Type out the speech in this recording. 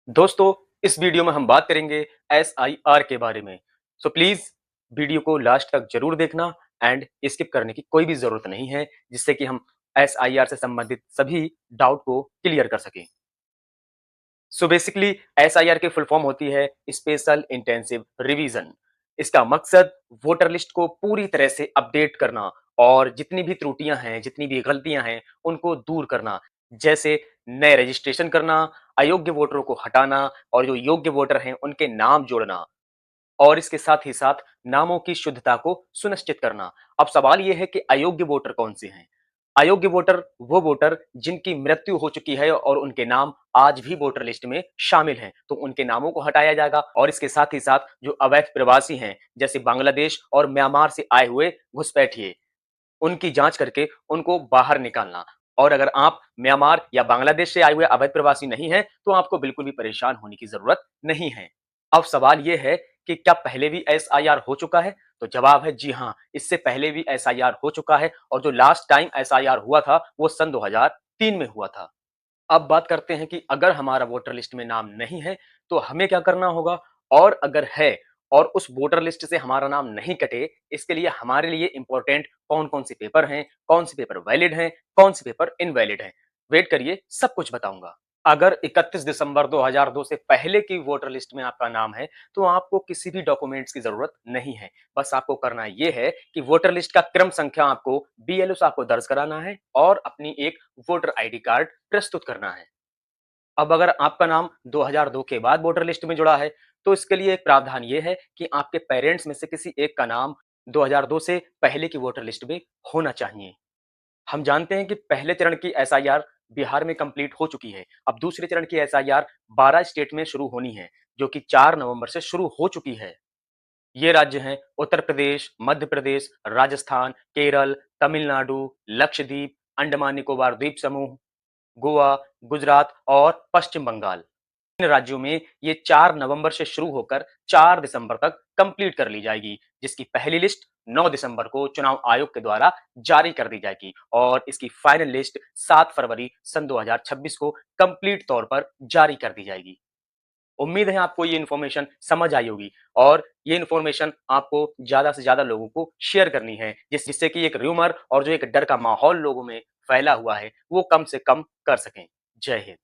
दोस्तों, इस वीडियो में हम बात करेंगे एसआईआर के बारे में। सो प्लीज वीडियो को लास्ट तक जरूर देखना एंड स्किप करने की कोई भी जरूरत नहीं है, जिससे कि हम एसआईआर से संबंधित सभी डाउट को क्लियर कर सकें। सो बेसिकली एसआईआर की फुल फॉर्म होती है स्पेशल इंटेंसिव रिवीजन। इसका मकसद वोटर लिस्ट को पूरी तरह से अपडेट करना और जितनी भी त्रुटियां हैं, जितनी भी गलतियां हैं, उनको दूर करना। जैसे नए रजिस्ट्रेशन करना, अयोग्य वोटरों को हटाना और जो योग्य वोटर हैं उनके नाम जोड़ना और इसके साथ ही साथ नामों की शुद्धता को सुनिश्चित करना। अब सवाल यह है कि अयोग्य वोटर कौन से हैं? अयोग्य वोटर वो वोटर जिनकी मृत्यु हो चुकी है और उनके नाम आज भी वोटर लिस्ट में शामिल हैं, तो उनके नामों को हटाया जाएगा। और इसके साथ ही साथ जो अवैध प्रवासी हैं, जैसे बांग्लादेश और म्यांमार से आए हुए घुसपैठिए, उनकी जांच करके उनको बाहर निकालना। और अगर आप म्यांमार या बांग्लादेश से आए हुए अवैध प्रवासी नहीं हैं, तो आपको बिल्कुल भी परेशान होने की जरूरत नहीं है। अब सवाल यह है कि क्या पहले भी एसआईआर हो चुका है? तो जवाब है जी हाँ, इससे पहले भी एसआईआर हो चुका है और जो लास्ट टाइम एसआईआर हुआ था वो सन 2003 में हुआ था। अब बात करते हैं कि अगर हमारा वोटर लिस्ट में नाम नहीं है तो हमें क्या करना होगा, और अगर है और उस वोटर लिस्ट से हमारा नाम नहीं कटे, इसके लिए हमारे लिए इंपॉर्टेंट कौन कौन से पेपर हैं, कौन से पेपर वैलिड हैं, कौन से पेपर इनवैलिड हैं। वेट करिए, सब कुछ बताऊंगा। अगर 31 दिसंबर 2002 से पहले की वोटर लिस्ट में आपका नाम है, तो आपको किसी भी डॉक्यूमेंट्स की जरूरत नहीं है। बस आपको करना यह है कि वोटर लिस्ट का क्रम संख्या आपको बीएलओ से आपको दर्ज कराना है और अपनी एक वोटर आईडी कार्ड प्रस्तुत करना है। अब अगर आपका नाम 2002 के बाद वोटर लिस्ट में जुड़ा है, तो इसके लिए एक प्रावधान ये है कि आपके पेरेंट्स में से किसी एक का नाम 2002 से पहले की वोटर लिस्ट में होना चाहिए। हम जानते हैं कि पहले चरण की एसआईआर बिहार में कंप्लीट हो चुकी है। अब दूसरे चरण की एसआईआर 12 स्टेट में शुरू होनी है, जो कि 4 नवंबर से शुरू हो चुकी है। ये राज्य हैं उत्तर प्रदेश, मध्य प्रदेश, राजस्थान, केरल, तमिलनाडु, लक्षद्वीप, अंडमान निकोबार द्वीप समूह, गोवा, गुजरात और पश्चिम बंगाल। इन राज्यों में ये 4 नवंबर से शुरू होकर 4 दिसंबर तक कंप्लीट कर ली जाएगी, जिसकी पहली लिस्ट 9 दिसंबर को चुनाव आयोग के द्वारा जारी कर दी जाएगी और इसकी फाइनल लिस्ट 7 फरवरी सन 2026 को कंप्लीट तौर पर जारी कर दी जाएगी। उम्मीद है आपको ये इन्फॉर्मेशन समझ आई होगी और ये इन्फॉर्मेशन आपको ज्यादा से ज्यादा लोगों को शेयर करनी है, जिससे कि एक र्यूमर और जो एक डर का माहौल लोगों में फैला हुआ है वो कम से कम कर सकें। जय हिंद।